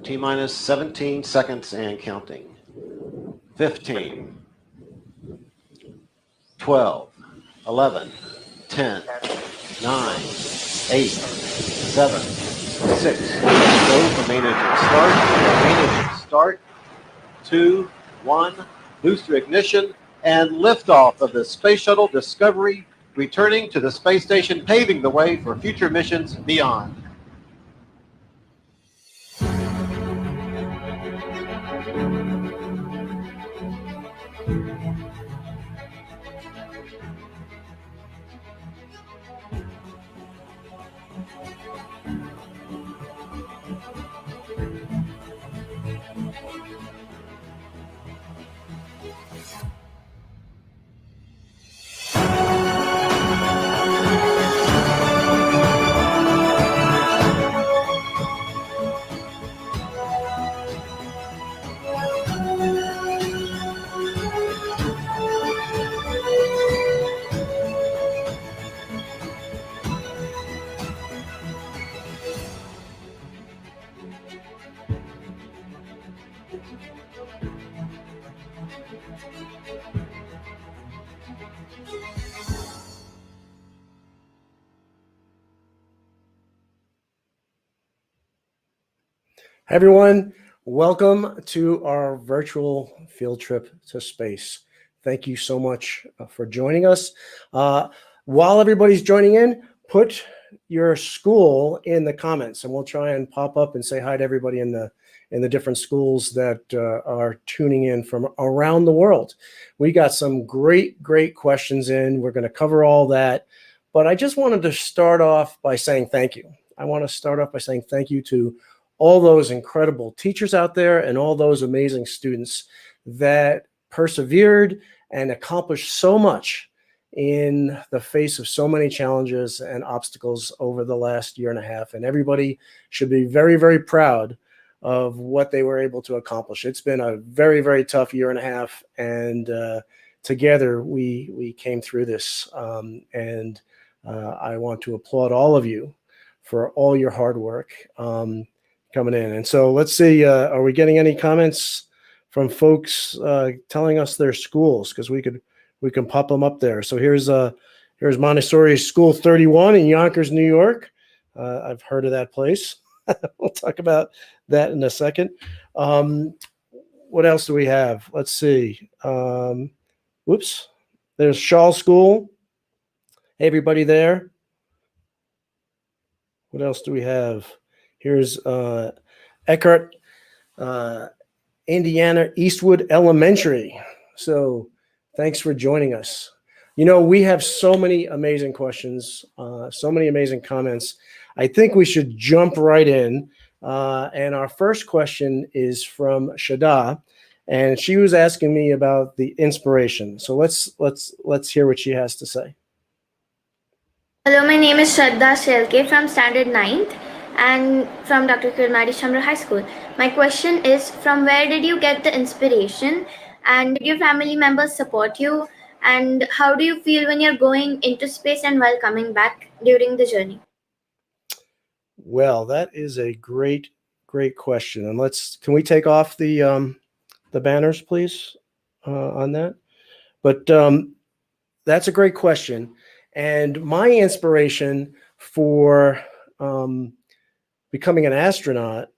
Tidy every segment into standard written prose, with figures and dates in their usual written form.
T-minus 17 seconds and counting. 15, 12, 11, 10, 9, 8, 7, 6. Go for main engine start. Main engine start. 2, 1. Booster ignition and liftoff of the Space Shuttle Discovery, returning to the space station, paving the way for future missions beyond. Hi, everyone. Welcome to our virtual field trip to space. Thank you so much for joining us. While everybody's joining in, put your school in the comments, and we'll try and pop up and say hi to everybody in the different schools that are tuning in from around the world. We got some great questions in. We're going to cover all that, but I just wanted to start off by saying thank you. I want to start off by saying thank you to all those incredible teachers out there and all those amazing students that persevered and accomplished so much in the face of so many challenges and obstacles over the last year and a half. And everybody should be very proud of what they were able to accomplish. It's been a very tough year and a half, and together we came through this. And I want to applaud all of you for all your hard work coming in. And so let's see, are we getting any comments from folks telling us their schools? Because we can pop them up there. So here's Montessori School 31 in Yonkers, New York. I've heard of that place. We'll talk about that in a second. What else do we have? Let's see. Whoops. There's Shaw School. Hey, everybody there. What else do we have? Here's Eckhart, Indiana Eastwood Elementary. So thanks for joining us. You know, we have so many amazing questions, so many amazing comments. I think we should jump right in. And our first question is from Shada, and she was asking me about the inspiration. So let's hear what she has to say. Hello, my name is Shraddha Shelke from Standard 9th. And from Dr. Kirmadi Shamra High School. My question is, from where did you get the inspiration, and did your family members support you, and how do you feel when you're going into space and while coming back during the journey? Well, that is a great question. And can we take off the banners, please, on that? But that's a great question. And my inspiration for becoming an astronaut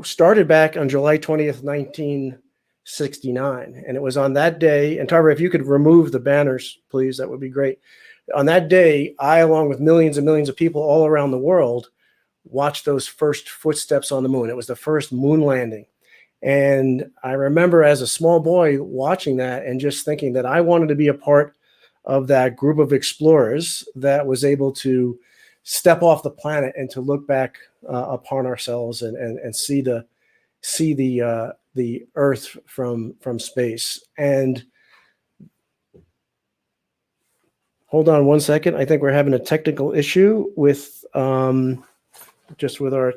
started back on July 20th, 1969. And it was on that day, and Tara, if you could remove the banners, please, that would be great. On that day, I, along with millions and millions of people all around the world, watched those first footsteps on the moon. It was the first moon landing. And I remember as a small boy watching that and just thinking that I wanted to be a part of that group of explorers that was able to step off the planet and to look back upon ourselves and see the Earth from space. And hold on one second. I think we're having a technical issue with just with our.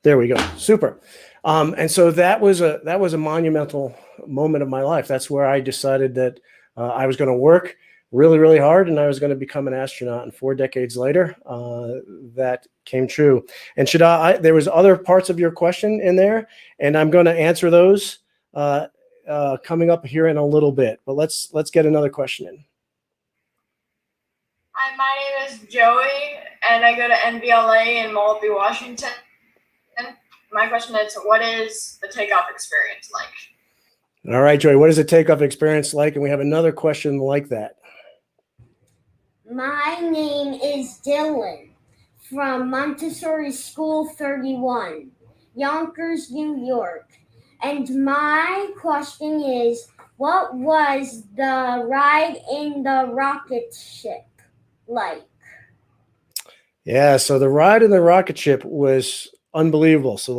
There we go. Super. And so that was a monumental moment of my life. That's where I decided that I was going to work really, really hard, and I was going to become an astronaut. And 4 decades later, that came true. And there was other parts of your question in there, and I'm going to answer those coming up here in a little bit. But let's get another question in. Hi, my name is Joey, and I go to NBLA in Mulvey, Washington. My question is, what is the takeoff experience like? All right, Joey, what is the takeoff experience like? And we have another question like that. My name is Dylan from Montessori School 31, Yonkers, New York. And my question is, what was the ride in the rocket ship like? Yeah, so the ride in the rocket ship was unbelievable. So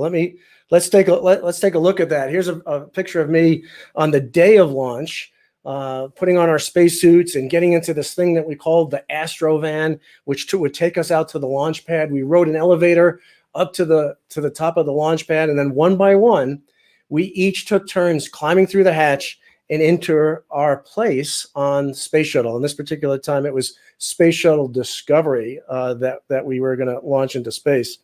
let's take a look at that. Here's a picture of me on the day of launch, putting on our spacesuits and getting into this thing that we called the Astro Van, which would take us out to the launch pad. We rode an elevator up to the top of the launch pad, and then one by one, we each took turns climbing through the hatch and into our place on Space Shuttle. And this particular time, it was Space Shuttle Discovery that we were going to launch into space.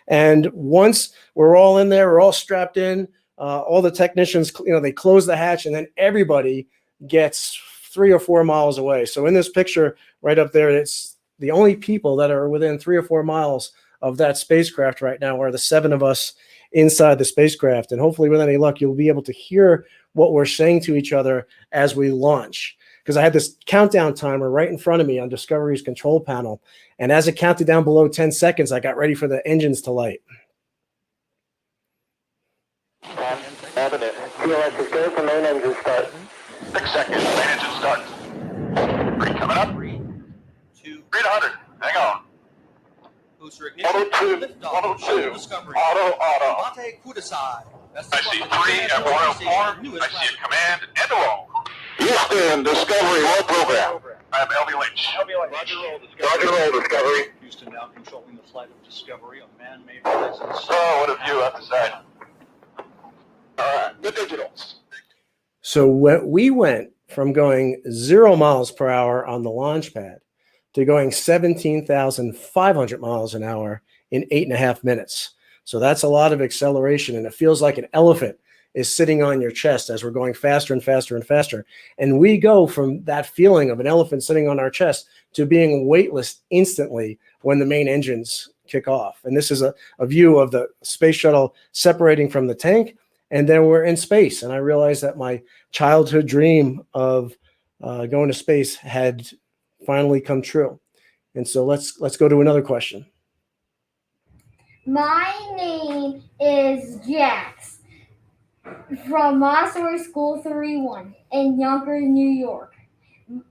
And once we're all in there, we're all strapped in, all the technicians, they close the hatch, and then everybody gets 3 or 4 miles away. So in this picture right up there, it's the only people that are within 3 or 4 miles of that spacecraft right now are the 7 of us inside the spacecraft. And hopefully with any luck, you'll be able to hear what we're saying to each other as we launch. Because I had this countdown timer right in front of me on Discovery's control panel. And as it counted down below 10 seconds, I got ready for the engines to light. Main engine start. 6 seconds, main engine start. 3 coming up. 3, 2, 300, hang on. booster ignition. 102, 102, Discovery. auto. Mate Kudasai. I see 3 at 104. I see a command and a roll. Houston, Discovery, roll program. I have LB Lynch. Roger roll, Discovery. Houston now controlling the flight of Discovery, a man-made presence. Oh, what a view up the side. All right, the digitals. So we went from going 0 miles per hour on the launch pad to going 17,500 miles an hour in 8.5 minutes. So that's a lot of acceleration, and it feels like an elephant is sitting on your chest as we're going faster and faster and faster. And we go from that feeling of an elephant sitting on our chest to being weightless instantly when the main engines kick off. And this is a view of the space shuttle separating from the tank, and then we're in space. And I realized that my childhood dream of going to space had finally come true. And so let's go to another question. My name is Jax from Montessori School 31 in Yonkers, New York.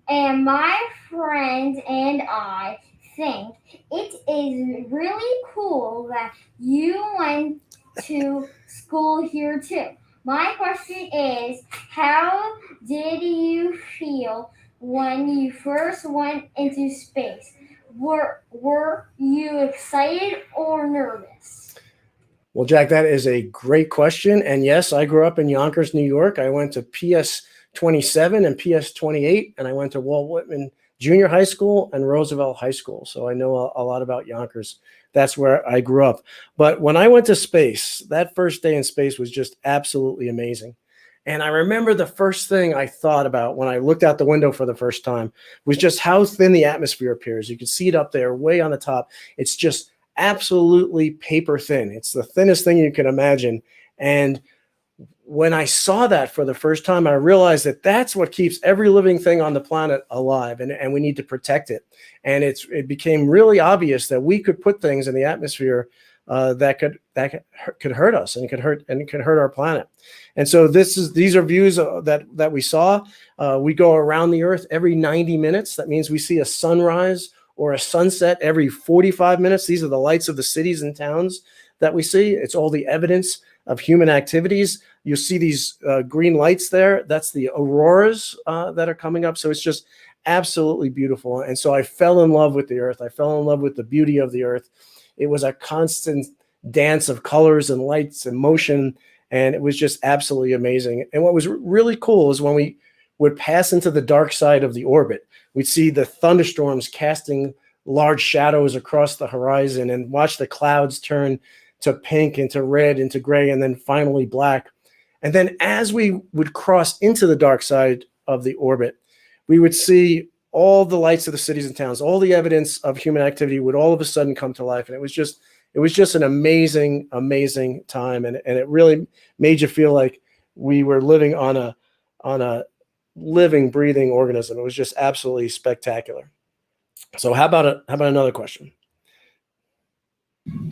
And my friend and I think it is really cool that you went to school here too. My question is, how did you feel when you first went into space? Were you excited or nervous? Well, Jack, that is a great question. And yes, I grew up in Yonkers, New York. I went to PS 27 and PS 28, and I went to Walt Whitman Junior High School and Roosevelt High School. So I know a lot about Yonkers. That's where I grew up. But when I went to space, that first day in space was just absolutely amazing. And I remember the first thing I thought about when I looked out the window for the first time was just how thin the atmosphere appears. You can see it up there way on the top. It's just absolutely paper thin. It's the thinnest thing you can imagine. And when I saw that for the first time, I realized that that's what keeps every living thing on the planet alive, and we need to protect it. And it became really obvious that we could put things in the atmosphere that could hurt us and could hurt our planet. And so these are views that we saw. We go around the Earth every 90 minutes. That means we see a sunrise or a sunset every 45 minutes. These are the lights of the cities and towns that we see. It's all the evidence of human activities. You see these green lights there. That's the auroras that are coming up. So it's just absolutely beautiful. And so I fell in love with the Earth. I fell in love with the beauty of the Earth. It was a constant dance of colors and lights and motion, and it was just absolutely amazing. And what was really cool is when would pass into the dark side of the orbit. We'd see the thunderstorms casting large shadows across the horizon and watch the clouds turn to pink, into red, into gray, and then finally black. And then as we would cross into the dark side of the orbit, we would see all the lights of the cities and towns, all the evidence of human activity would all of a sudden come to life. And it was just an amazing, amazing time. And it really made you feel like we were living on a living, breathing organism. It was just absolutely spectacular. So how about another question?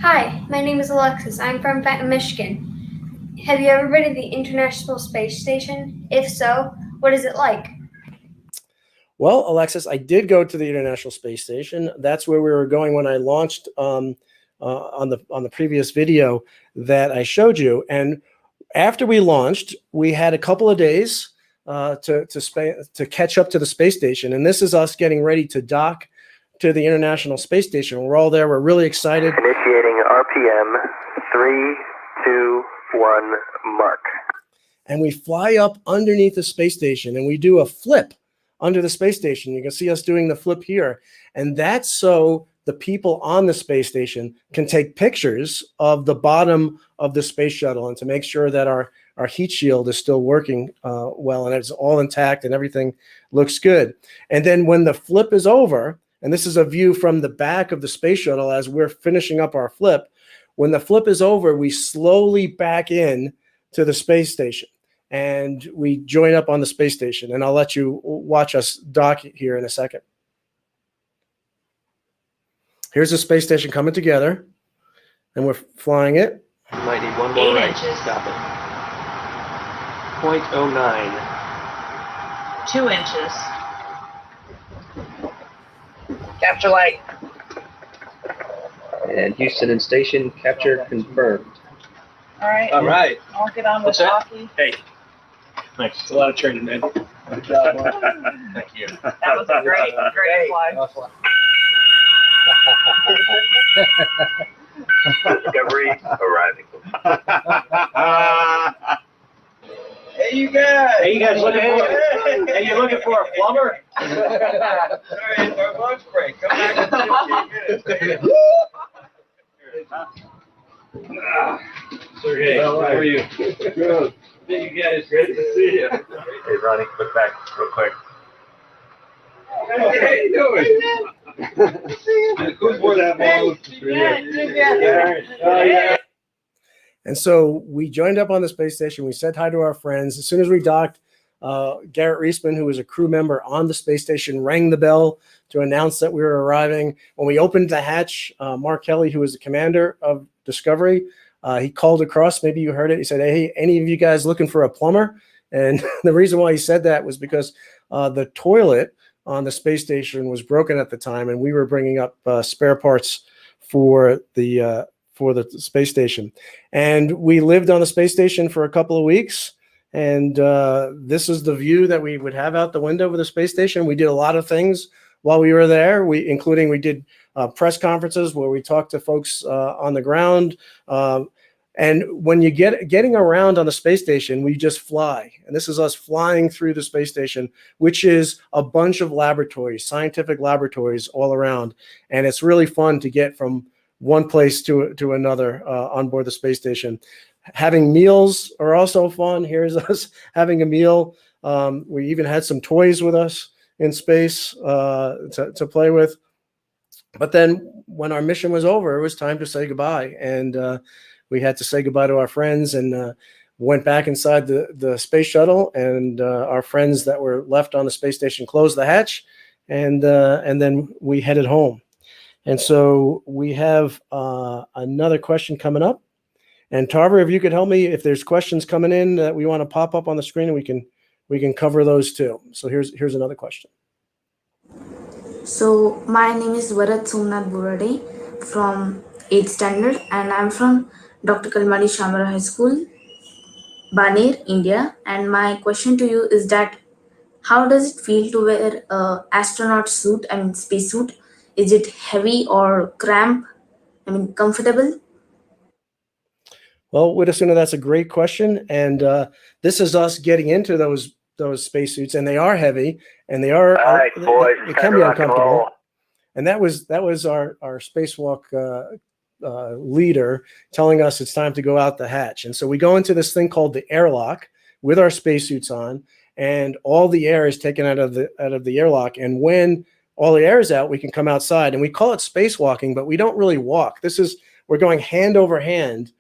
Hi, my name is Alexis. I'm from Michigan. Have you ever been to the International Space Station? If so, what is it like? Well, Alexis, I did go to the International Space Station. That's where we were going when I launched on the previous video that I showed you. And after we launched, we had a couple of days to catch up to the space station. And this is us getting ready to dock to the International Space Station. We're all there. We're really excited. Initiating RPM 3, 2, 1, mark. And we fly up underneath the space station and we do a flip under the space station. You can see us doing the flip here. And that's so the people on the space station can take pictures of the bottom of the space shuttle and to make sure that our heat shield is still working well and it's all intact and everything looks good. And then when the flip is over, and this is a view from the back of the space shuttle as we're finishing up our flip, when the flip is over, we slowly back in to the space station and we join up on the space station. And I'll let you watch us dock here in a second. Here's the space station coming together, and we're flying it. You might need one more right. Stop it. 0.09. 2 inches. Capture light. And Houston and station capture confirmed. All right. All right. I'll get on with What's that? hockey. Hey. Thanks. It's a lot of training, man. Good job. Thank you. That was a great flight. Discovery arriving. Hey, you guys looking for a plumber? Sorry, it's our lunch break. Come back in 15 minutes. Sergey, how are you? Good. Hey, you guys, great to see you. Hey, Ronnie, look back real quick. Hey, how you doing? Who's for that ball? Yeah. And so we joined up on the space station. We said hi to our friends. As soon as we docked, Garrett Reisman, who was a crew member on the space station, rang the bell to announce that we were arriving. When we opened the hatch, Mark Kelly, who was the commander of Discovery, he called across. Maybe you heard it. He said, "Hey, any of you guys looking for a plumber?" And the reason why he said that was because the toilet on the space station was broken at the time, and we were bringing up spare parts for the space station. And we lived on the space station for a couple of weeks. And this is the view that we would have out the window of the space station. We did a lot of things while we were there. We did press conferences where we talked to folks on the ground. And when you getting around on the space station, we just fly. And this is us flying through the space station, which is a bunch of laboratories, scientific laboratories all around. And it's really fun to get from one place to another on board the space station. Having meals are also fun. Here's us having a meal. We even had some toys with us in space to play with. But then when our mission was over, it was time to say goodbye. And we had to say goodbye to our friends and went back inside the space shuttle. And our friends that were left on the space station closed the hatch. And then we headed home. And so we have another question coming up. And Tarver, if you could help me, if there's questions coming in that we want to pop up on the screen, and we can cover those too. So here's another question. So my name is Varat Somnath Burade from 8th standard, and I'm from Dr. Kalmadi Shamara High School, Baner, India. And my question to you is that how does it feel to wear a astronaut suit, space suit? Is it heavy or cramped? Comfortable? Well, Witasuna, that's a great question. And this is us getting into those those spacesuits, and they are heavy, and they are All right, boys, they time can to be rock and uncomfortable. roll. And that was our spacewalk leader telling us it's time to go out the hatch. And so we go into this thing called the airlock with our spacesuits on, and all the air is taken out of the airlock. And when all the air is out, we can come outside, and we call it spacewalking, but we don't really walk. We're going hand over hand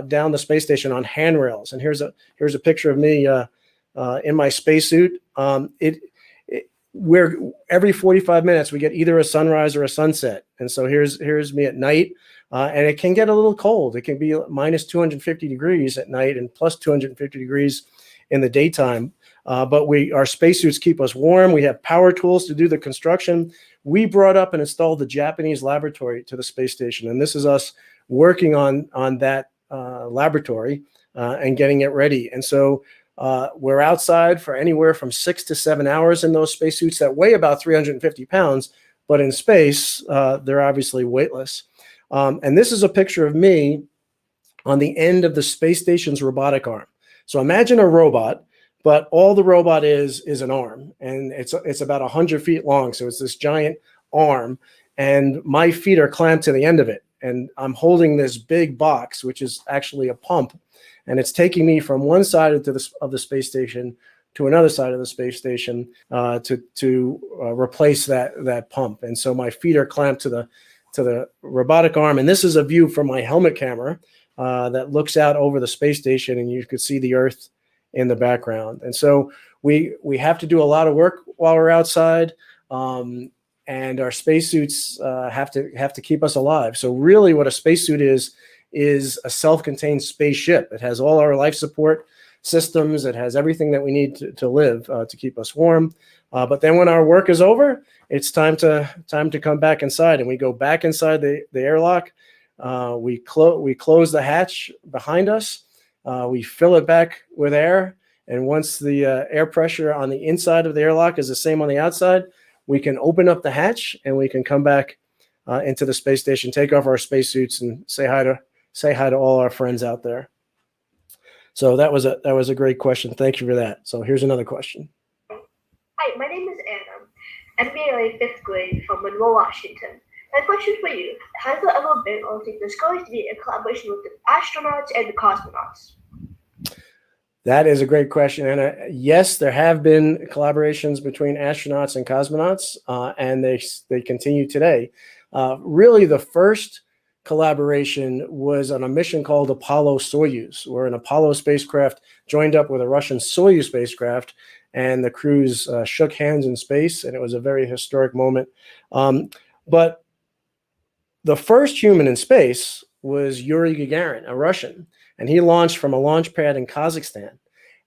down the space station on handrails. And here's a picture of me in my spacesuit. We're every 45 minutes we get either a sunrise or a sunset, and so here's me at night, and it can get a little cold. It can be minus 250 degrees at night and plus 250 degrees in the daytime. But our spacesuits keep us warm. We have power tools to do the construction. We brought up and installed the Japanese laboratory to the space station, and this is us working on that laboratory and getting it ready. And so we're outside for anywhere from 6 to 7 hours in those spacesuits that weigh about 350 pounds, but in space, they're obviously weightless. And this is a picture of me on the end of the space station's robotic arm. So imagine a robot, but all the robot is an arm, and it's about 100 feet long. So it's this giant arm, and my feet are clamped to the end of it. And I'm holding this big box, which is actually a pump, and it's taking me from one side of the space station to another side of the space station to replace that pump. And so my feet are clamped to the robotic arm. And this is a view from my helmet camera that looks out over the space station, and you could see the Earth in the background. And so we have to do a lot of work while we're outside. And our spacesuits have to keep us alive. So really what a spacesuit is a self-contained spaceship. It has all our life support systems. It has everything that we need to live to keep us warm. But then when our work is over, it's time to come back inside, and we go back inside the airlock. We close the hatch behind us. We fill it back with air, and once the air pressure on the inside of the airlock is the same on the outside, we can open up the hatch and we can come back into the space station, take off our spacesuits, and say hi to all our friends out there. So that was a great question. Thank you for that. So here's another question. Hi, my name is Anna. MBA 5th grade from Monroe, Washington. My question for you: has there ever been, or think there's going to be, a collaboration with the astronauts and the cosmonauts? That is a great question, Anna. Yes, there have been collaborations between astronauts and cosmonauts, and they continue today. Really, the first collaboration was on a mission called Apollo-Soyuz, where an Apollo spacecraft joined up with a Russian Soyuz spacecraft, and the crews shook hands in space, and it was a very historic moment. But the first human in space was Yuri Gagarin, a Russian, and he launched from a launch pad in Kazakhstan.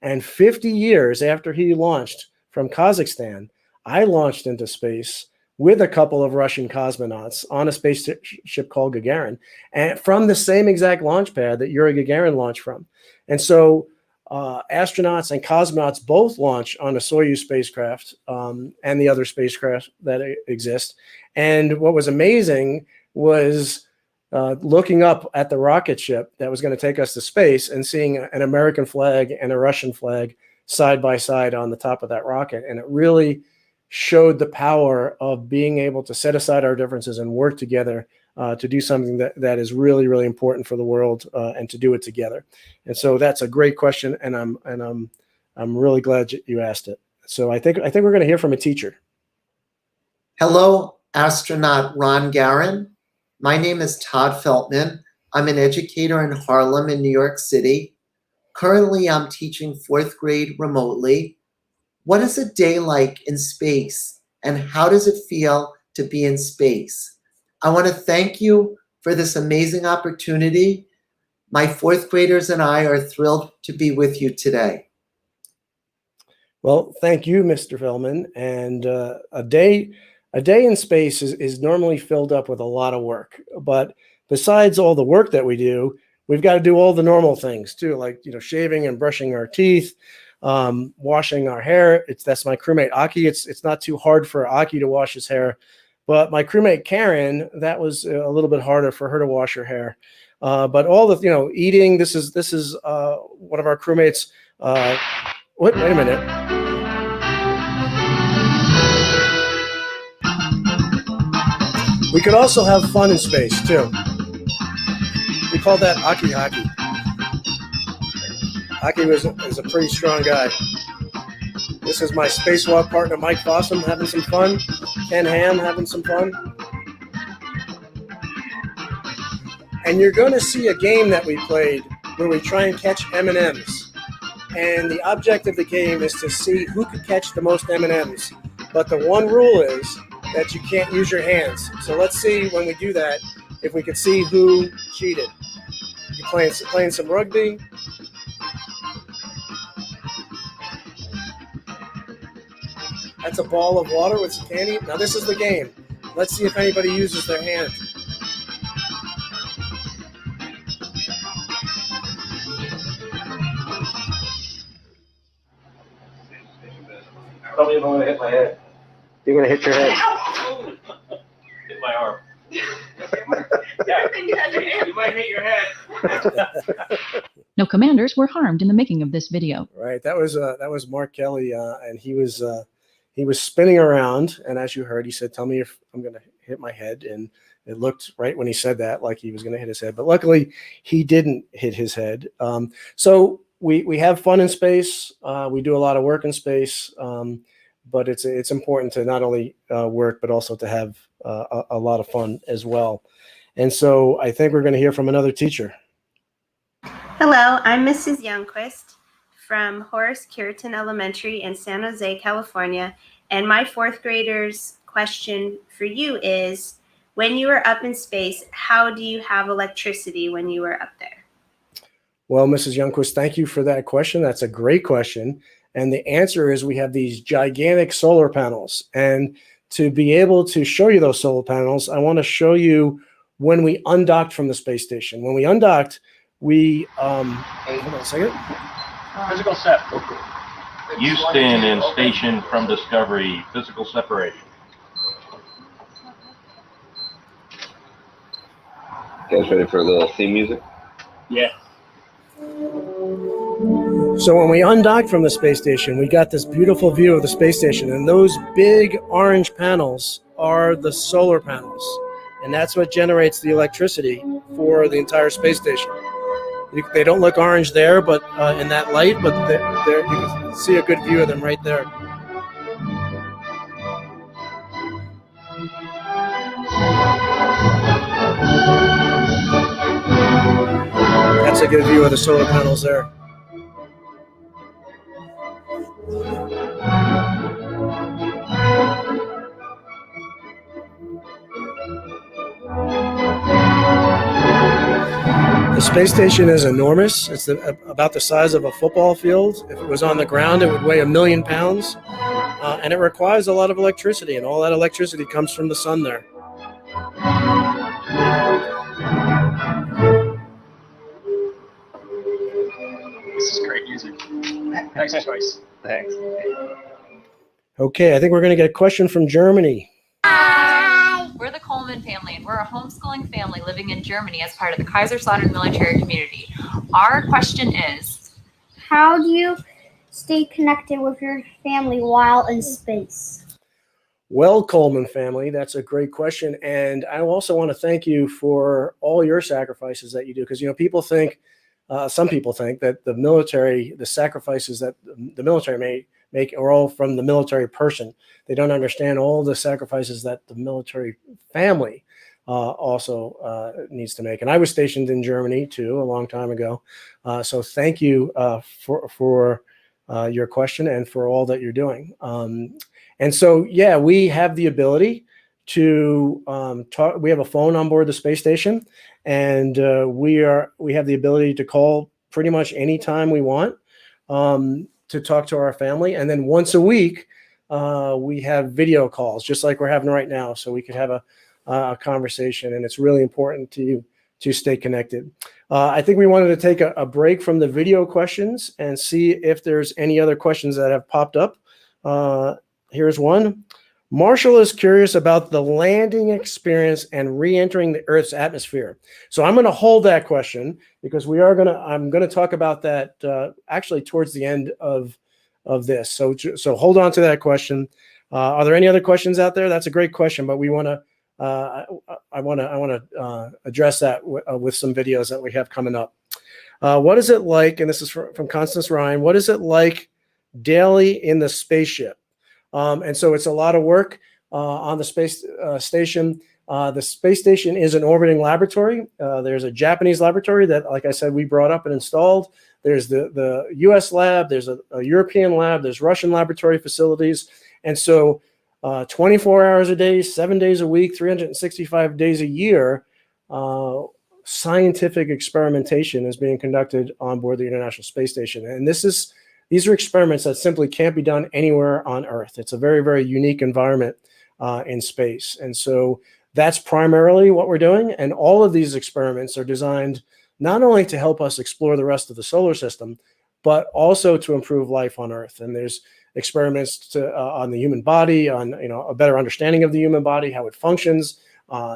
And 50 years after he launched from Kazakhstan, I launched into space with a couple of Russian cosmonauts on a spaceship called Gagarin, and from the same exact launch pad that Yuri Gagarin launched from. And so astronauts and cosmonauts both launch on a Soyuz spacecraft and the other spacecraft that exist. And what was amazing was looking up at the rocket ship that was going to take us to space and seeing an American flag and a Russian flag side by side on the top of that rocket. And it really showed the power of being able to set aside our differences and work together to do something that is really, really important for the world and to do it together. And so that's a great question, and I'm really glad you asked it. So I think we're going to hear from a teacher. Hello, astronaut Ron Garan. My name is Todd Feltman. I'm an educator in Harlem in New York City. Currently, I'm teaching 4th grade remotely. What is a day like in space, and how does it feel to be in space? I want to thank you for this amazing opportunity. My 4th graders and I are thrilled to be with you today. Well, thank you, Mr. Feldman. And a day in space is normally filled up with a lot of work. But besides all the work that we do, we've got to do all the normal things too, like shaving and brushing our teeth, washing our hair. That's my crewmate Aki. It's not too hard for Aki to wash his hair, but my crewmate Karen, that was a little bit harder for her to wash her hair. But all the eating. This is one of our crewmates. Wait a minute. We could also have fun in space too. We call that Aki Haki. Aki is a pretty strong guy. This is my spacewalk partner, Mike Fossum, having some fun. Ken Ham having some fun. And you're going to see a game that we played where we try and catch M&Ms. And the object of the game is to see who could catch the most M&Ms. But the one rule is that you can't use your hands. So let's see when we do that if we can see who cheated. You're playing some rugby. That's a ball of water with some candy. Now this is the game. Let's see if anybody uses their hand. Tell me if I'm going to hit my head. You're going to hit your head. Hit my arm. Yeah, you might hit your head. No commanders were harmed in the making of this video. Right, that was Mark Kelly, and he was spinning around, and as you heard, he said, "Tell me if I'm going to hit my head," and it looked right when he said that like he was going to hit his head, but luckily he didn't hit his head. So we have fun in space. We do a lot of work in space, but it's important to not only work but also to have a lot of fun as well. And so I think we're going to hear from another teacher. Hello, I'm Mrs. Youngquist from Horace Curitan Elementary in San Jose, California. And my fourth grader's question for you is, when you were up in space, how do you have electricity when you were up there? Well, Mrs. Youngquist, thank you for that question. That's a great question. And the answer is we have these gigantic solar panels. And to be able to show you those solar panels, I want to show you when we undocked from the space station. When we undocked, we, hold on a second. Physical set. Houston and station from Discovery, physical separation. You guys ready for a little theme music? Yeah. So when we undocked from the space station, we got this beautiful view of the space station, and those big orange panels are the solar panels, and that's what generates the electricity for the entire space station. They don't look orange there, but in that light, but you can see a good view of them right there. That's a good view of the solar panels there. The space station is enormous. It's about the size of a football field. If it was on the ground, it would weigh 1 million pounds. And it requires a lot of electricity, and all that electricity comes from the sun there. This is great music. Nice choice. Thanks. Okay, I think we're going to get a question from Germany. We're the Coleman family, and we're a homeschooling family living in Germany as part of the Kaiserslautern military community. Our question is, how do you stay connected with your family while in space? Well, Coleman family, that's a great question. And I also want to thank you for all your sacrifices that you do. Because, people think, some people think that the military, the sacrifices that the military make are all from the military person. They don't understand all the sacrifices that the military family also needs to make. And I was stationed in Germany too a long time ago. So thank you for your question and for all that you're doing. And so, yeah, we have the ability to talk. We have a phone on board the space station, and we have the ability to call pretty much anytime we want to talk to our family. And then once a week, we have video calls, just like we're having right now, so we could have a conversation. And it's really important to stay connected. I think we wanted to take a break from the video questions and see if there's any other questions that have popped up. Here's one. Marshall is curious about the landing experience and re-entering the Earth's atmosphere. So I'm going to hold that question because I'm going to talk about that actually towards the end of this. So hold on to that question. Are there any other questions out there? That's a great question, but we want I want to address that with some videos that we have coming up. What is it like? And this is from Constance Ryan. What is it like daily in the spaceship? And so it's a lot of work on the space station. The space station is an orbiting laboratory. There's a Japanese laboratory that, like I said, we brought up and installed. There's the US lab. There's a European lab. There's Russian laboratory facilities. And so 24 hours a day, 7 days a week, 365 days a year, scientific experimentation is being conducted on board the International Space Station. And these are experiments that simply can't be done anywhere on Earth. It's a very, very unique environment in space. And so that's primarily what we're doing. And all of these experiments are designed not only to help us explore the rest of the solar system, but also to improve life on Earth. And there's experiments on the human body, on a better understanding of the human body, how it functions,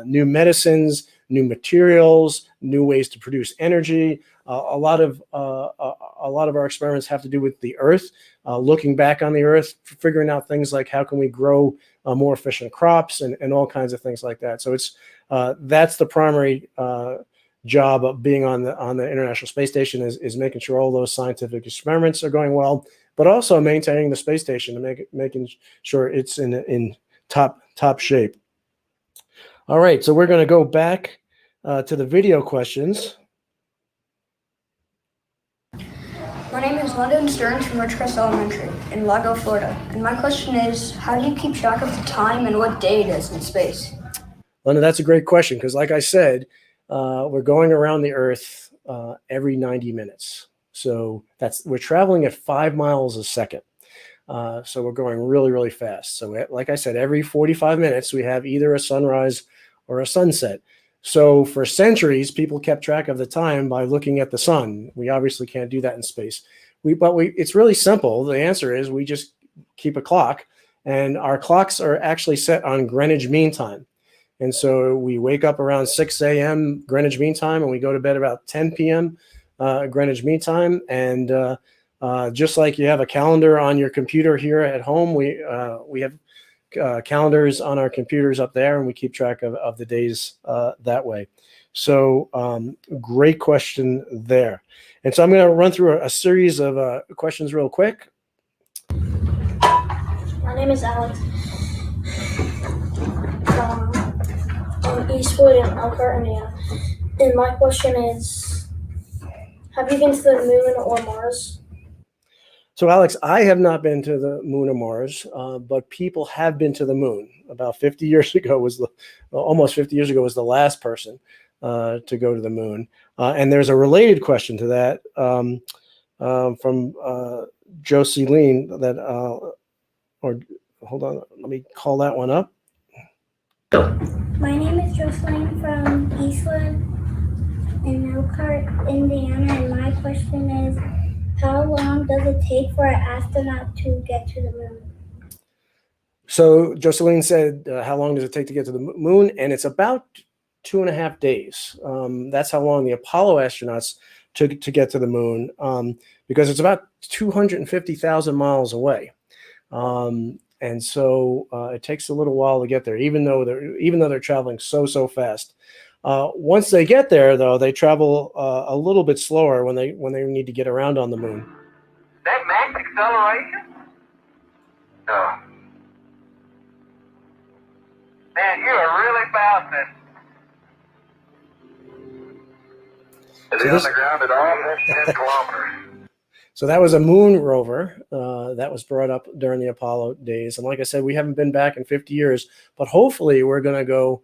new medicines, new materials, new ways to produce energy. A lot of our experiments have to do with the Earth, looking back on the Earth, figuring out things like how can we grow more efficient crops and all kinds of things like that. So that's the primary job of being on the International Space Station is making sure all those scientific experiments are going well, but also maintaining the space station and making sure it's in top shape. All right, so we're going to go back to the video questions. My name is London Stearns from Ridgecrest Elementary in Lago, Florida. And my question is, how do you keep track of the time and what day it is in space? London, that's a great question because, like I said, we're going around the Earth every 90 minutes. So we're traveling at 5 miles a second. So we're going really, really fast. So like I said, every 45 minutes, we have either a sunrise or a sunset. So for centuries, people kept track of the time by looking at the sun. We obviously can't do that in space. It's really simple. The answer is we just keep a clock, and our clocks are actually set on Greenwich Mean Time. And so we wake up around 6 a.m. Greenwich Mean Time, and we go to bed about 10 p.m. Greenwich Mean Time. And just like you have a calendar on your computer here at home, we have calendars on our computers up there, and we keep track of the days that way. So great question there. And so I'm going to run through a series of questions real quick. My name is Alex from Eastwood in Elkhart, Indiana. And my question is, have you been to the moon or Mars? So, Alex, I have not been to the moon or Mars, but people have been to the moon. About 50 years ago almost 50 years ago was the last person to go to the moon. And there's a related question to that from Jocelyn hold on, let me call that one up. My name is Jocelyn from Eastwood in Elkhart, Indiana, and my question is, how long does it take for an astronaut to get to the moon? So Jocelyn said, how long does it take to get to the moon? And it's about 2.5 days. That's how long the Apollo astronauts took to get to the moon, because it's about 250,000 miles away. And so it takes a little while to get there, even though they're traveling so fast. Once they get there, though, they travel a little bit slower when they need to get around on the moon. That max acceleration? No. Man, you are really bouncing. Is he on the ground at all? That's 10 kilometers. So that was a moon rover that was brought up during the Apollo days. And like I said, we haven't been back in 50 years, but hopefully we're going to go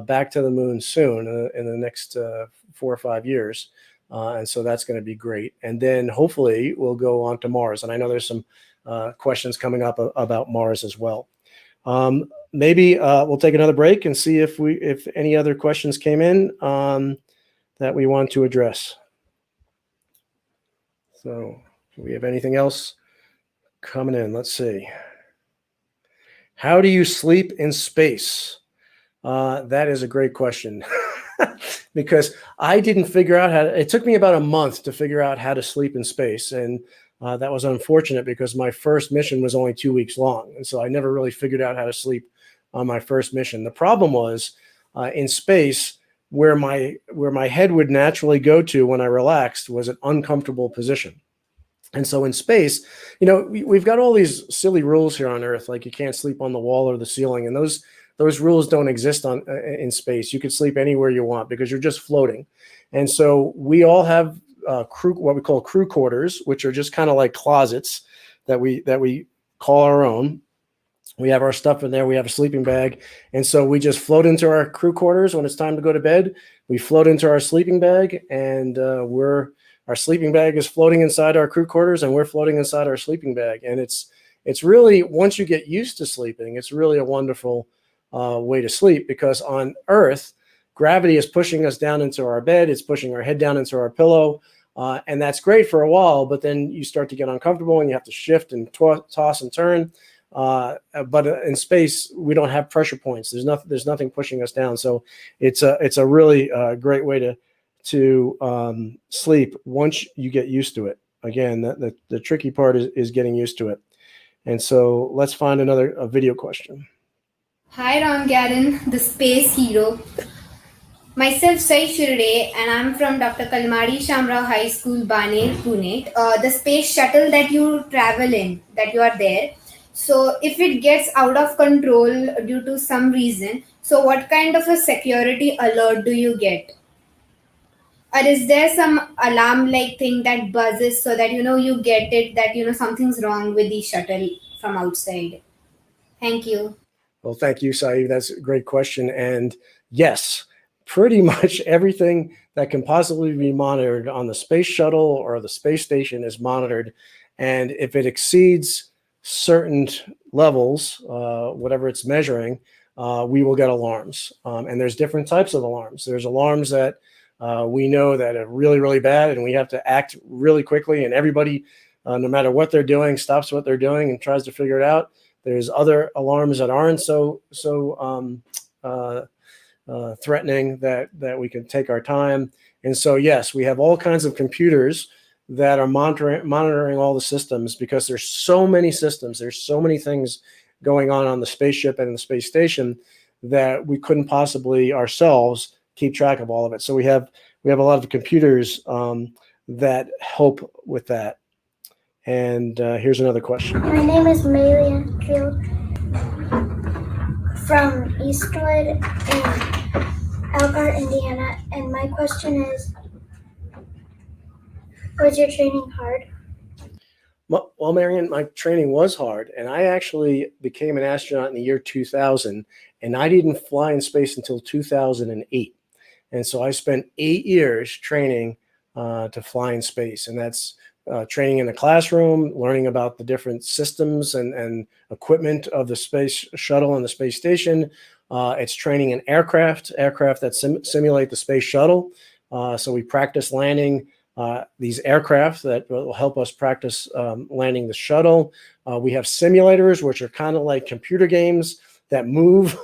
back to the moon soon in the next 4 or 5 years. And so that's going to be great. And then hopefully we'll go on to Mars. And I know there's some questions coming up about Mars as well. Maybe we'll take another break and see if any other questions came in that we want to address. So do we have anything else coming in? Let's see. How do you sleep in space? That is a great question because I didn't figure out it took me about a month to figure out how to sleep in space. And that was unfortunate because my first mission was only 2 weeks long. And so I never really figured out how to sleep on my first mission. The problem was in space, where my head would naturally go to when I relaxed was an uncomfortable position. And so in space, we've got all these silly rules here on Earth, like you can't sleep on the wall or the ceiling, and those rules don't exist in space. You could sleep anywhere you want because you're just floating. And so we all have what we call crew quarters, which are just kind of like closets that we call our own. We have our stuff in there. We have a sleeping bag. And so we just float into our crew quarters when it's time to go to bed. We float into our sleeping bag, and our sleeping bag is floating inside our crew quarters, and we're floating inside our sleeping bag. And it's really, once you get used to sleeping, it's really a wonderful way to sleep, because on Earth, gravity is pushing us down into our bed. It's pushing our head down into our pillow. And that's great for a while, but then you start to get uncomfortable and you have to shift and toss and turn. But in space, we don't have pressure points. There's nothing pushing us down. So it's a really great way to sleep once you get used to it. Again, the tricky part is getting used to it. And so let's find a video question. Hi, Ron Garan, the space hero. Myself, Sai Shirde, and I'm from Dr. Kalmari Shamrao High School, Baner, Pune. The space shuttle that you travel in, that you are there. So if it gets out of control due to some reason, so what kind of a security alert do you get? Or is there some alarm-like thing that buzzes so that you get it that something's wrong with the shuttle from outside? Thank you. Well, thank you, Saeed. That's a great question. And yes, pretty much everything that can possibly be monitored on the space shuttle or the space station is monitored. And if it exceeds certain levels, whatever it's measuring, we will get alarms. And there's different types of alarms. There's alarms that we know that are really, really bad, and we have to act really quickly. And everybody, no matter what they're doing, stops what they're doing and tries to figure it out. There's other alarms that aren't so threatening that we can take our time. And so, yes, we have all kinds of computers that are monitoring all the systems, because there's so many systems, there's so many things going on the spaceship and in the space station that we couldn't possibly ourselves keep track of all of it. So we have a lot of computers that help with that. And here's another question. My name is Malia Field from Eastwood in Elkhart, Indiana, and my question is, was your training hard? Well, Marion, my training was hard, and I actually became an astronaut in the year 2000, and I didn't fly in space until 2008. And so I spent 8 years training to fly in space, and that's training in a classroom, learning about the different systems and equipment of the space shuttle and the space station. It's training in aircraft that simulate the space shuttle. So we practice landing these aircraft that will help us practice landing the shuttle. We have simulators, which are kind of like computer games that move.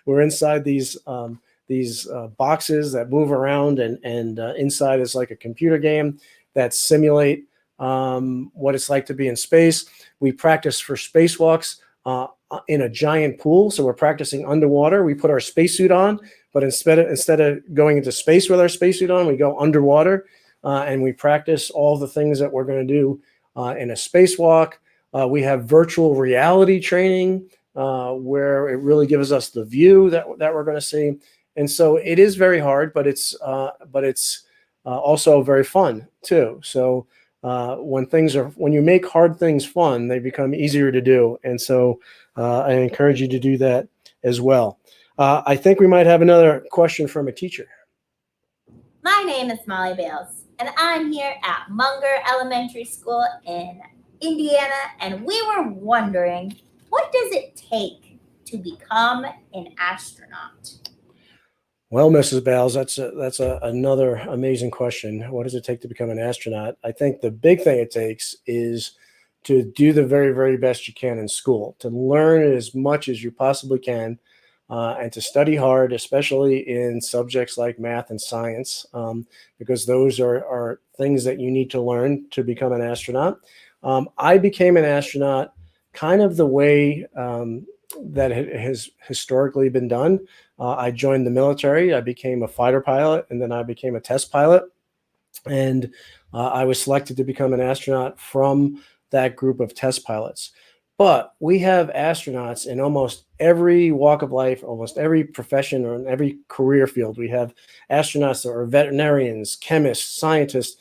We're inside these boxes that move around, and inside is like a computer game that simulate what it's like to be in space. We practice for spacewalks in a giant pool. So we're practicing underwater. We put our spacesuit on, but instead of going into space with our spacesuit on, we go underwater and we practice all the things that we're going to do in a spacewalk. We have virtual reality training where it really gives us the view that we're going to see. And so it is very hard, but it's also very fun too. So when you make hard things fun, they become easier to do. And so I encourage you to do that as well. I think we might have another question from a teacher. My name is Molly Bales, and I'm here at Munger Elementary School in Indiana, and we were wondering, what does it take to become an astronaut? Well, Mrs. Bales, that's another amazing question. What does it take to become an astronaut? I think the big thing it takes is to do the very, very best you can in school, to learn as much as you possibly can, and to study hard, especially in subjects like math and science, because those are things that you need to learn to become an astronaut. I became an astronaut kind of the way that has historically been done. I joined the military. I became a fighter pilot, and then I became a test pilot. And I was selected to become an astronaut from that group of test pilots. But we have astronauts in almost every walk of life, almost every profession, or in every career field. We have astronauts that are veterinarians, chemists, scientists,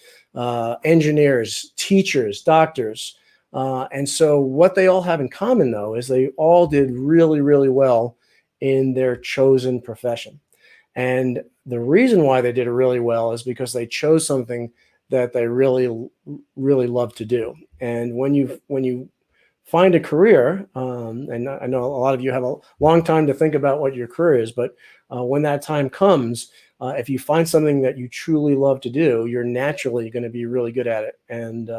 engineers, teachers, doctors. And so what they all have in common, though, is they all did really, really well in their chosen profession. And the reason why they did it really well is because they chose something that they really, really love to do. And when you find a career, and I know a lot of you have a long time to think about what your career is, but when that time comes, if you find something that you truly love to do, you're naturally going to be really good at it. And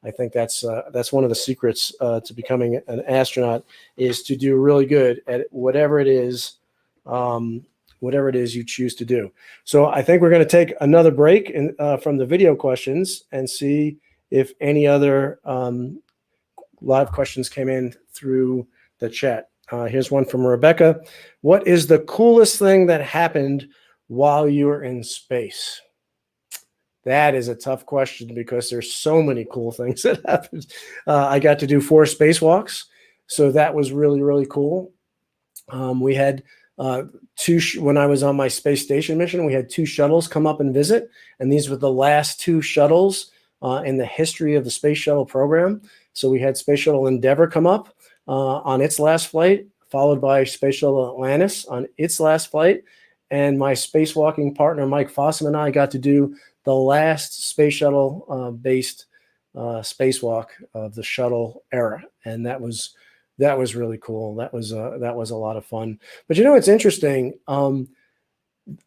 I think that's one of the secrets to becoming an astronaut, is to do really good at whatever it is you choose to do. So I think we're going to take another break from the video questions and see if any other live questions came in through the chat. Here's one from Rebecca. What is the coolest thing that happened while you were in space? That is a tough question because there's so many cool things that happened. I got to do 4 spacewalks, so that was really, really cool. We had when I was on my space station mission, we had 2 shuttles come up and visit, and these were the last 2 shuttles in the history of the space shuttle program. So we had Space Shuttle Endeavour come up on its last flight, followed by Space Shuttle Atlantis on its last flight, and my spacewalking partner Mike Fossum and I got to do the last space shuttle based spacewalk of the shuttle era, and that was really cool. That was a lot of fun. But it's interesting. Some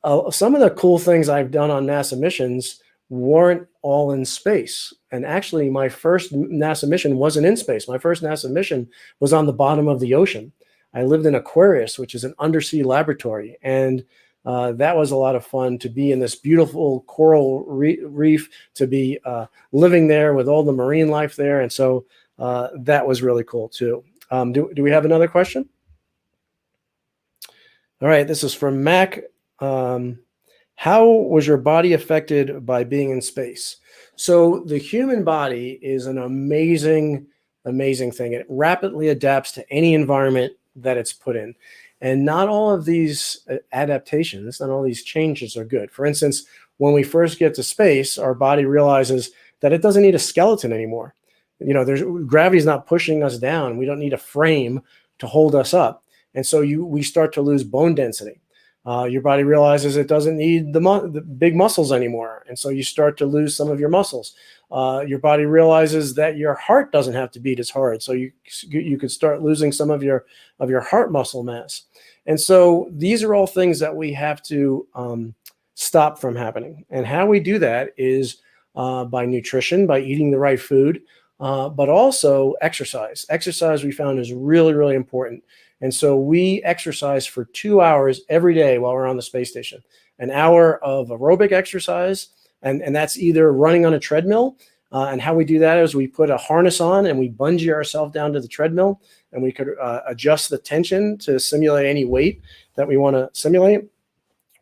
of the cool things I've done on NASA missions weren't all in space. And actually, my first NASA mission wasn't in space. My first NASA mission was on the bottom of the ocean. I lived in Aquarius, which is an undersea laboratory, and that was a lot of fun to be in this beautiful coral reef, to be living there with all the marine life there. And so that was really cool too. Do we have another question? All right, this is from Mac. How was your body affected by being in space? So the human body is an amazing, amazing thing. It rapidly adapts to any environment that it's put in. And not all of these adaptations, not all these changes are good. For instance, when we first get to space, our body realizes that it doesn't need a skeleton anymore. Gravity's not pushing us down. We don't need a frame to hold us up. And so we start to lose bone density. Your body realizes it doesn't need the big muscles anymore. And so you start to lose some of your muscles. Your body realizes that your heart doesn't have to beat as hard. So you could start losing some of your heart muscle mass. And so these are all things that we have to stop from happening. And how we do that is by nutrition, by eating the right food, but also exercise. Exercise, we found, is really, really important. And so we exercise for 2 hours every day while we're on the space station. An hour of aerobic exercise, and that's either running on a treadmill. And how we do that is we put a harness on and we bungee ourselves down to the treadmill, and we could adjust the tension to simulate any weight that we want to simulate.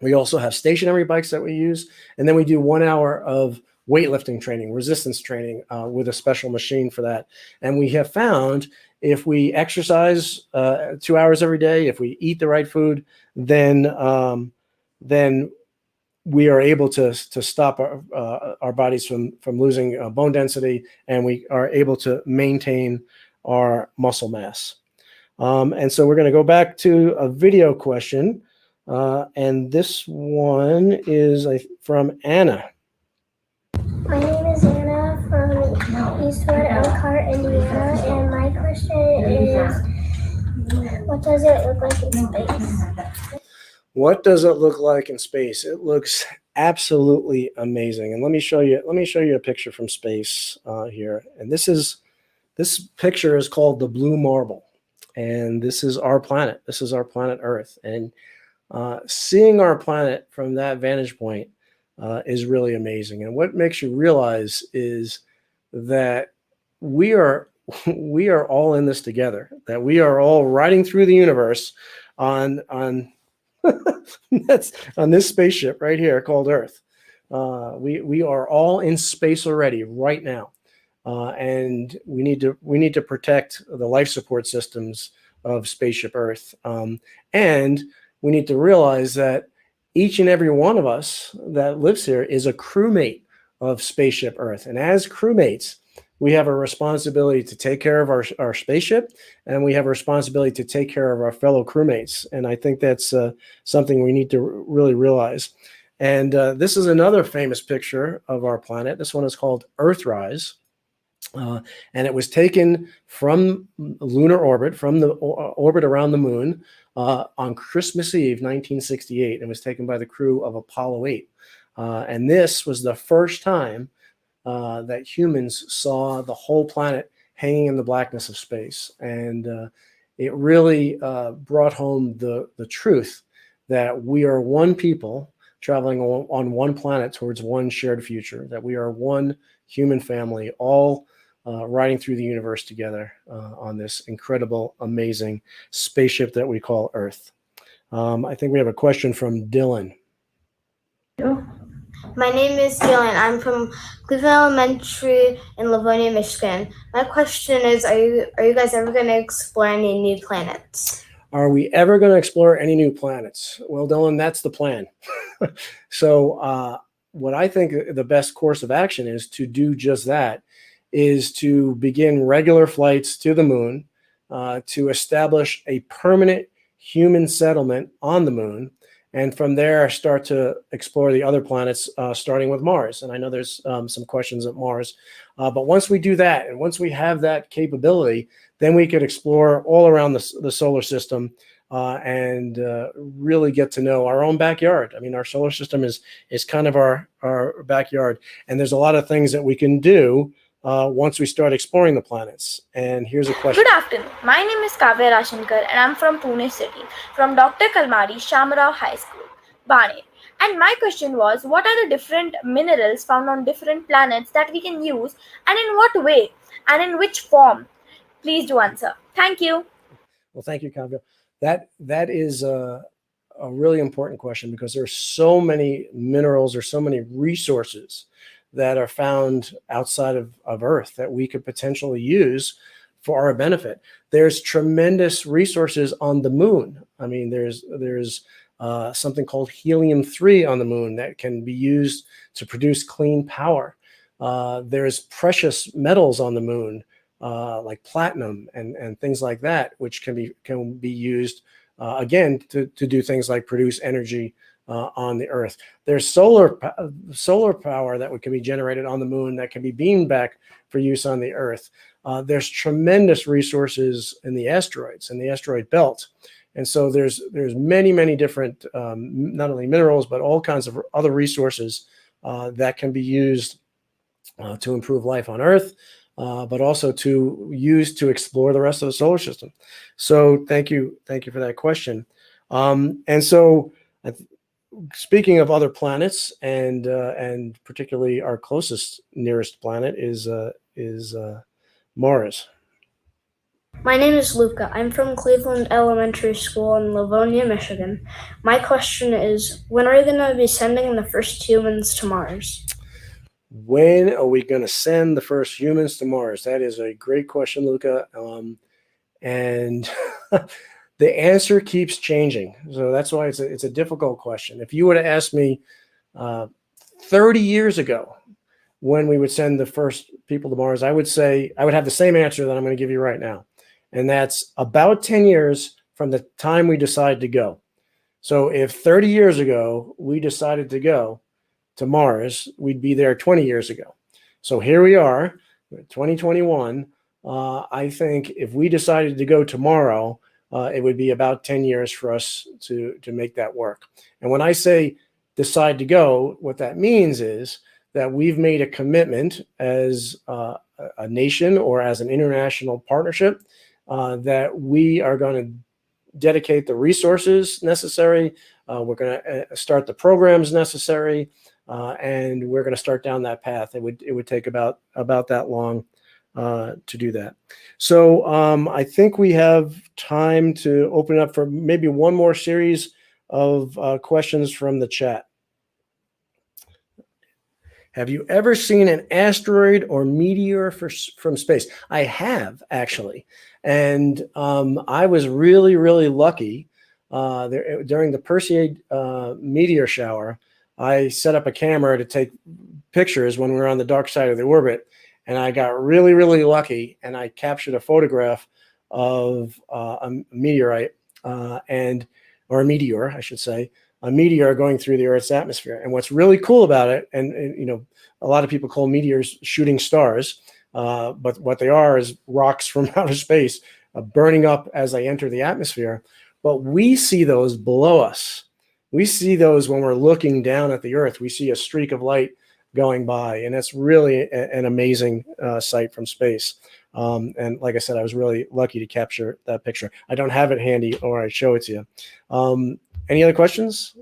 We also have stationary bikes that we use. And then we do 1 hour of weightlifting training, resistance training with a special machine for that. And we have found if we exercise 2 hours every day, if we eat the right food, then we are able to stop our bodies from losing bone density, and we are able to maintain our muscle mass. And so we're going to go back to a video question. And this one is from Anna. My name is Anna from Eastwood, Elkhart, Indiana, and my question is, what does it look like in space? What does it look like in space? It looks absolutely amazing. And let me show you a picture from space here. And this picture is called the blue marble. And this is our planet. This is our planet Earth. And seeing our planet from that vantage point is really amazing. And what makes you realize is that we are we are all in this together, that we are all riding through the universe on that's on this spaceship right here called Earth. We are all in space already right now, and we need to protect the life support systems of Spaceship Earth, and we need to realize that each and every one of us that lives here is a crewmate of Spaceship Earth, and as crewmates, we have a responsibility to take care of our spaceship, and we have a responsibility to take care of our fellow crewmates. And I think that's something we need to really realize. And this is another famous picture of our planet. This one is called Earthrise. And it was taken from lunar orbit, from the orbit around the moon on Christmas Eve, 1968. It was taken by the crew of Apollo 8. And this was the first time that humans saw the whole planet hanging in the blackness of space. And it really brought home the truth that we are one people traveling on one planet towards one shared future, that we are one human family, all riding through the universe together on this incredible, amazing spaceship that we call Earth. I think we have a question from Dylan. My name is Dylan. I'm from Cleveland Elementary in Livonia, Michigan. My question is, are you guys ever going to explore any new planets? Are we ever going to explore any new planets? Well, Dylan, that's the plan. So what I think the best course of action is to do just that, is to begin regular flights to the moon, to establish a permanent human settlement on the moon, and from there start to explore the other planets, starting with Mars. And I know there's some questions at Mars, but once we do that, and once we have that capability, then we could explore all around the solar system and really get to know our own backyard. I mean, our solar system is kind of our backyard, and there's a lot of things that we can do once we start exploring the planets. And here's a question. Good afternoon. My name is Kavya Rashankar and I'm from Pune City, from Dr. Kalmari Shamrao High School, Baner. And my question was, what are the different minerals found on different planets that we can use, and in what way, and in which form? Please do answer. Thank you. Well, thank you, Kavya. That is a really important question, because there's so many minerals or so many resources that are found outside of Earth that we could potentially use for our benefit. There's tremendous resources on the moon. I mean, there's something called helium-3 on the moon that can be used to produce clean power. There's precious metals on the moon, like platinum and things like that, which can be used again to do things like produce energy on the Earth. There's solar power that can be generated on the moon that can be beamed back for use on the Earth. There's tremendous resources in the asteroids, in the asteroid belt. And so there's many different, not only minerals, but all kinds of other resources that can be used to improve life on Earth, but also to use to explore the rest of the solar system. So thank you for that question. And so speaking of other planets, and particularly our closest nearest planet is Mars. My name is Luca. I'm from Cleveland Elementary School in Livonia, Michigan. My question is, when are you going to be sending the first humans to Mars? When are we going to send the first humans to Mars? That is a great question, Luca. And the answer keeps changing. So that's why it's a difficult question. If you would have asked me 30 years ago when we would send the first people to Mars, I would say I would have the same answer that I'm going to give you right now. And that's about 10 years from the time we decide to go. So if 30 years ago we decided to go to Mars, we'd be there 20 years ago. So here we are, 2021. I think if we decided to go tomorrow, it would be about 10 years for us to make that work. And when I say decide to go, what that means is that we've made a commitment as a nation or as an international partnership that we are going to dedicate the resources necessary. We're going to start the programs necessary, and we're going to start down that path. It would take about that long to do that. So I think we have time to open up for maybe one more series of questions from the chat. Have you ever seen an asteroid or meteor from space? I have, actually. And I was really, really lucky. During the Perseid meteor shower, I set up a camera to take pictures when we were on the dark side of the orbit. And I got really, really lucky. And I captured a photograph of a meteorite or a meteor, I should say, a meteor going through the Earth's atmosphere. And what's really cool about it, and you know, a lot of people call meteors shooting stars, but what they are is rocks from outer space burning up as they enter the atmosphere. But we see those below us. We see those when we're looking down at the Earth. We see a streak of light going by, and that's really an amazing sight from space. And like I said, I was really lucky to capture that picture. I don't have it handy, or I'd show it to you. Any other questions?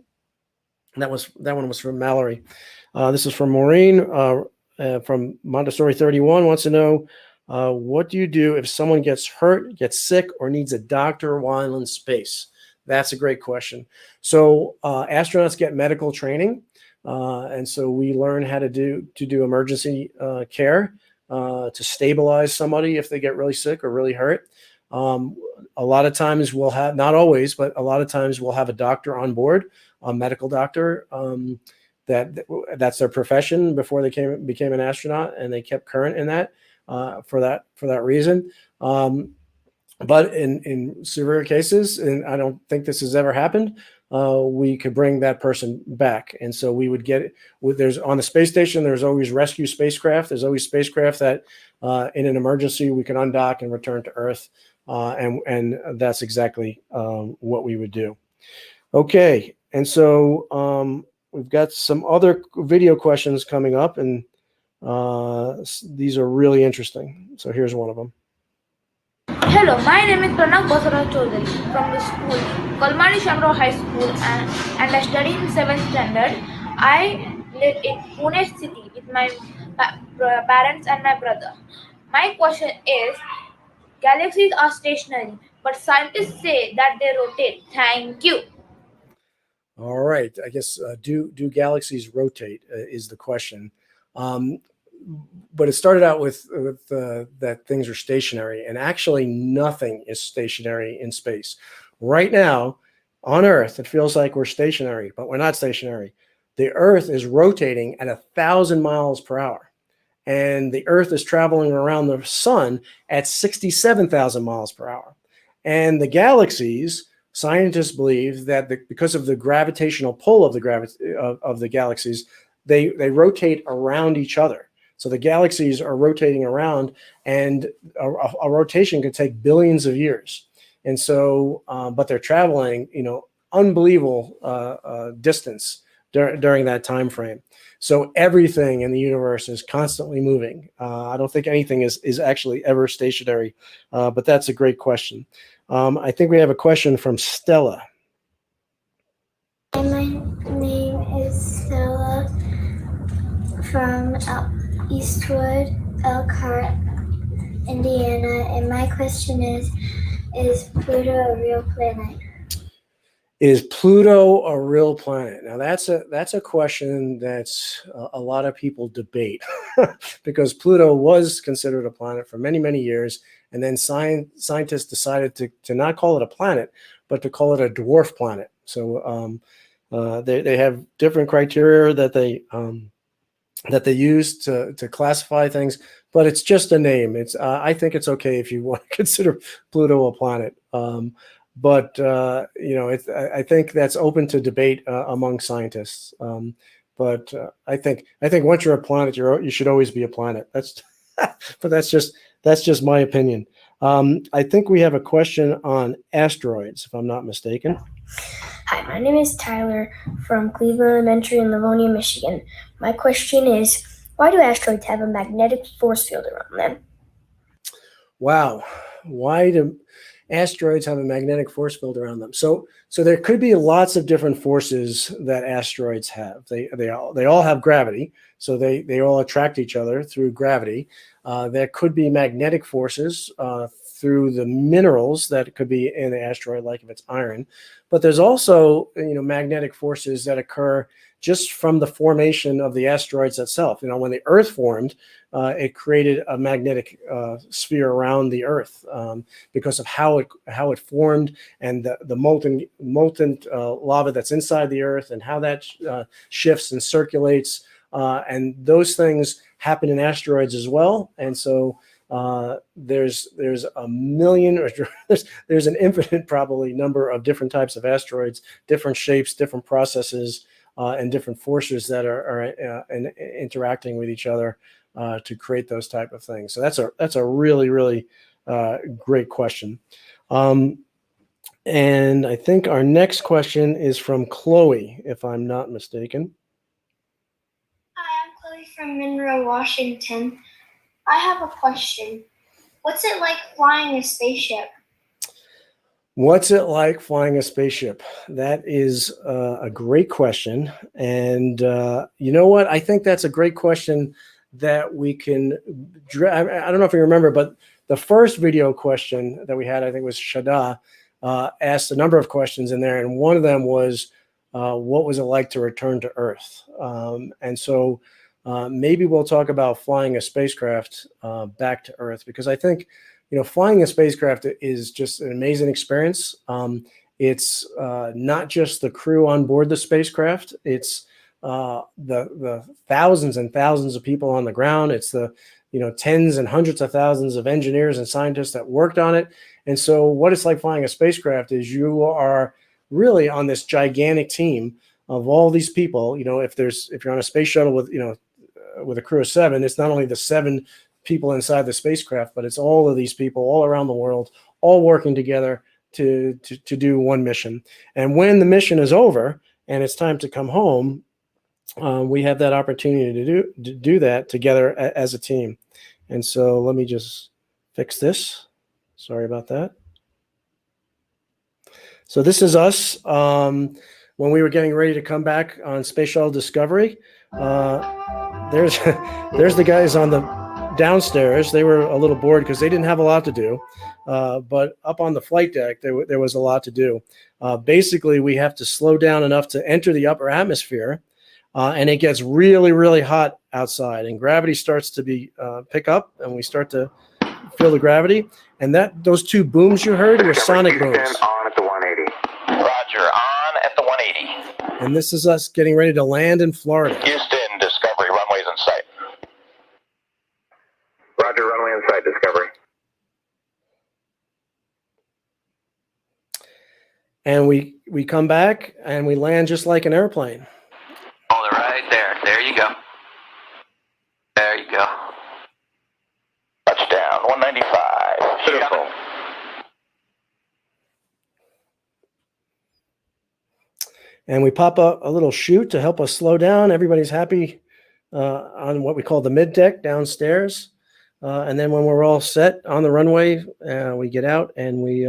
That one was from Mallory. This is from Maureen from Montessori 31. Wants to know, what do you do if someone gets hurt, gets sick, or needs a doctor while in space? That's a great question. So astronauts get medical training, and so we learn how to do emergency care to stabilize somebody if they get really sick or really hurt. A lot of times we'll have, not always, but a lot of times we'll have a doctor on board, a medical doctor. That's their profession before they became an astronaut, and they kept current in that for that reason. But in severe cases, and I don't think this has ever happened, we could bring that person back. And so we would get it. There's on the space station, there's always rescue spacecraft. There's always spacecraft that in an emergency we can undock and return to Earth. And that's exactly what we would do. Okay, and so we've got some other video questions coming up, and these are really interesting. So here's one of them. Hello, my name is Pranav Basara Chaudhary from the school Kalmari Shamrao High School, and I study in 7th standard. I live in Pune city with my parents and my brother. My question is, galaxies are stationary, but scientists say that they rotate. Thank you. All right. I guess do galaxies rotate is the question. But it started out with that things are stationary, and actually nothing is stationary in space. Right now, on Earth, it feels like we're stationary, but we're not stationary. The Earth is rotating at 1,000 miles per hour, and the Earth is traveling around the sun at 67,000 miles per hour. And the galaxies, scientists believe that because of the gravitational pull of the galaxies, they rotate around each other. So the galaxies are rotating around, and a rotation could take billions of years. And so, but they're traveling, unbelievable distance during that time frame. So everything in the universe is constantly moving. I don't think anything is actually ever stationary, but that's a great question. I think we have a question from Stella. My name is Stella from Eastwood, Elkhart, Indiana, and my question is Pluto a real planet? Is Pluto a real planet? Now that's a question that's a lot of people debate because Pluto was considered a planet for many, many years, and then scientists decided to not call it a planet, but to call it a dwarf planet. So they have different criteria that they use to classify things, but it's just a name. I think it's okay if you want to consider Pluto a planet. But I think that's open to debate among scientists. But I think once you're a planet, you should always be a planet. But that's just my opinion. I think we have a question on asteroids, if I'm not mistaken. Hi, my name is Tyler from Cleveland Elementary in Livonia, Michigan. My question is, why do asteroids have a magnetic force field around them? Wow. asteroids have a magnetic force field around them. So there could be lots of different forces that asteroids have. They all have gravity, so they all attract each other through gravity. There could be magnetic forces through the minerals that could be in the asteroid, like if it's iron. But there's also, magnetic forces that occur just from the formation of the asteroids itself. When the Earth formed, it created a magnetic sphere around the Earth because of how it formed, and the molten lava that's inside the Earth, and how that shifts and circulates, and those things happen in asteroids as well. And so there's a million, or there's an infinite probably number of different types of asteroids, different shapes, different processes, and different forces that are interacting with each other to create those type of things. So that's a really, really great question. And I think our next question is from Chloe, if I'm not mistaken. Hi, I'm Chloe from Monroe, Washington. I have a question. What's it like flying a spaceship? What's it like flying a spaceship? That is a great question. And you know what? I think that's a great question that we can, I don't know if you remember, but the first video question that we had, I think was Shada, asked a number of questions in there. And one of them was, what was it like to return to Earth? And so maybe we'll talk about flying a spacecraft back to Earth, because I think, flying a spacecraft is just an amazing experience. It's not just the crew on board the spacecraft. It's the thousands and thousands of people on the ground. It's the tens and hundreds of thousands of engineers and scientists that worked on it. And so what it's like flying a spacecraft is you are really on this gigantic team of all these people. If you're on a space shuttle with a crew of 7, it's not only the 7 people inside the spacecraft, but it's all of these people all around the world, all working together to do one mission. And when the mission is over and it's time to come home, we have that opportunity to do that together as a team. And so let me just fix this. Sorry about that. So this is us when we were getting ready to come back on Space Shuttle Discovery. There's the guys on the downstairs. They were a little bored because they didn't have a lot to do. But up on the flight deck, there was a lot to do. Basically, we have to slow down enough to enter the upper atmosphere, and it gets really, really hot outside, and gravity starts to pick up, and we start to feel the gravity. And those 2 booms you heard were sonic booms. On at the 180. Roger, on at the 180. And this is us getting ready to land in Florida. Houston, Discovery, runways in sight. Roger, runway in sight, Discovery. And we come back and we land just like an airplane. Hold it right there. There you go. There you go. Touchdown, 195. Beautiful. And we pop a little chute to help us slow down. Everybody's happy on what we call the mid deck downstairs. And then when we're all set on the runway, we get out and we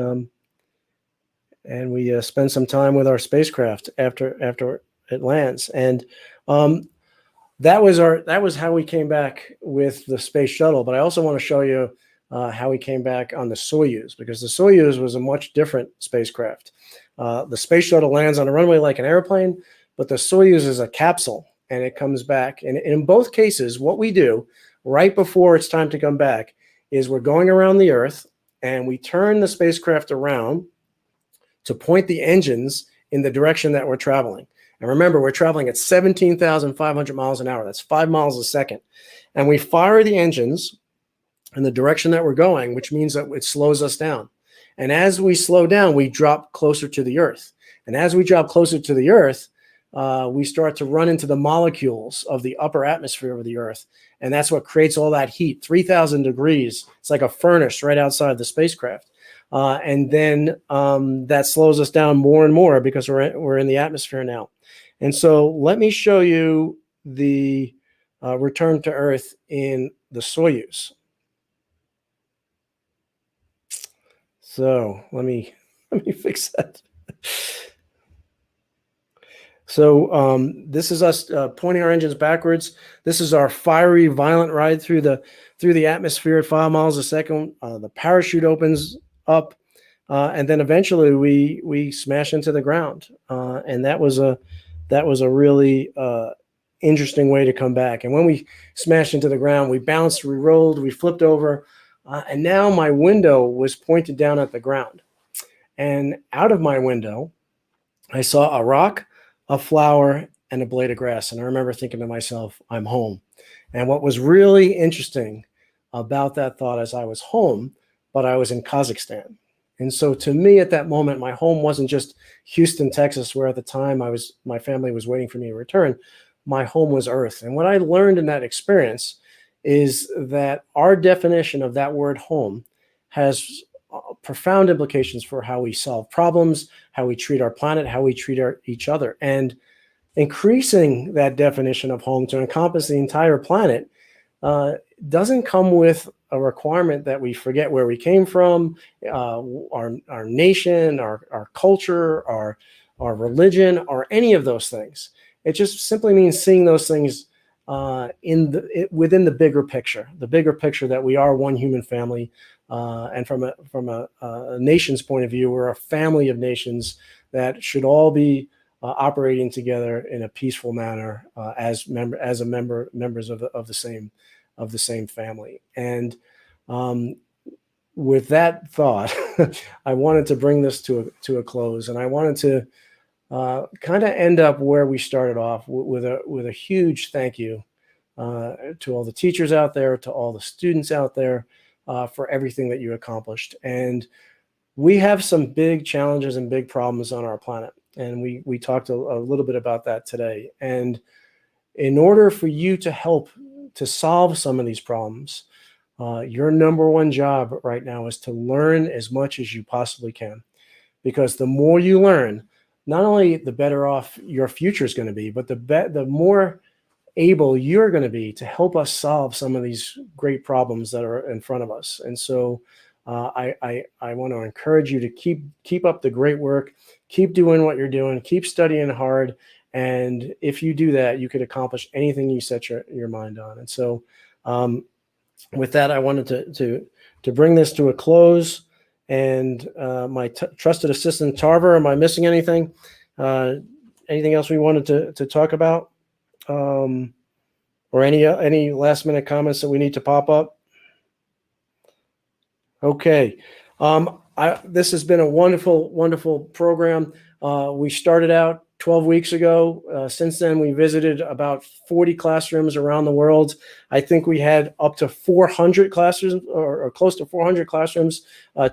spend some time with our spacecraft after it lands. And that was how we came back with the space shuttle. But I also want to show you how we came back on the Soyuz, because the Soyuz was a much different spacecraft. The space shuttle lands on a runway like an airplane, but the Soyuz is a capsule and it comes back. And in both cases, what we do right before it's time to come back is we're going around the Earth and we turn the spacecraft around to point the engines in the direction that we're traveling. And remember, we're traveling at 17,500 miles an hour. That's 5 miles a second. And we fire the engines in the direction that we're going, which means that it slows us down. And as we slow down, we drop closer to the Earth. And as we drop closer to the Earth, we start to run into the molecules of the upper atmosphere of the Earth. And that's what creates all that heat, 3,000 degrees. It's like a furnace right outside the spacecraft. And then that slows us down more and more because we're in the atmosphere now. And so let me show you the return to Earth in the Soyuz. So let me fix that. So this is us pointing our engines backwards. This is our fiery, violent ride through the atmosphere at 5 miles a second. The parachute opens up, and then eventually we smash into the ground. And that was a really interesting way to come back. And when we smashed into the ground, we bounced, we rolled, we flipped over, and now my window was pointed down at the ground. And out of my window, I saw a rock, a flower, and a blade of grass. And I remember thinking to myself, I'm home. And what was really interesting about that thought is I was home, but I was in Kazakhstan. And so to me at that moment, my home wasn't just Houston, Texas, where at the time my family was waiting for me to return. My home was Earth. And what I learned in that experience is that our definition of that word home has profound implications for how we solve problems, how we treat our planet, how we treat each other. And increasing that definition of home to encompass the entire planet doesn't come with a requirement that we forget where we came from, our nation, our culture, our religion, or any of those things. It just simply means seeing those things within the bigger picture that we are one human family. And from a nation's point of view, we're a family of nations that should all be operating together in a peaceful manner as members of the same family. And with that thought, I wanted to bring this to a close, and I wanted to kind of end up where we started off with a huge thank you to all the teachers out there, to all the students out there, for everything that you accomplished. And we have some big challenges and big problems on our planet. And we talked a little bit about that today. And in order for you to help to solve some of these problems, your number one job right now is to learn as much as you possibly can. Because the more you learn, not only the better off your future is going to be, but the more able you're going to be to help us solve some of these great problems that are in front of us. And so I want to encourage you to keep up the great work, keep doing what you're doing, keep studying hard. And if you do that, you could accomplish anything you set your mind on. And so with that, I wanted to bring this to a close. And my trusted assistant, Tarver, am I missing anything? Anything else we wanted to talk about? Or any last minute comments that we need to pop up? Okay. This has been a wonderful, wonderful program. We started out 12 weeks ago. Since then, we visited about 40 classrooms around the world. I think we had up to 400 classrooms or close to 400 classrooms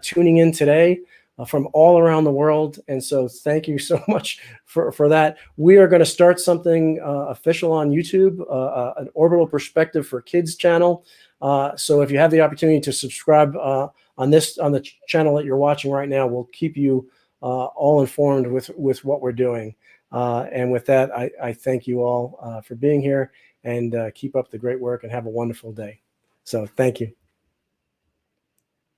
tuning in today from all around the world. And so thank you so much for that. We are going to start something official on YouTube, an Orbital Perspective for Kids channel. So if you have the opportunity to subscribe on the channel that you're watching right now, we'll keep you all informed with what we're doing. And with that, I thank you all for being here, and keep up the great work and have a wonderful day. So thank you.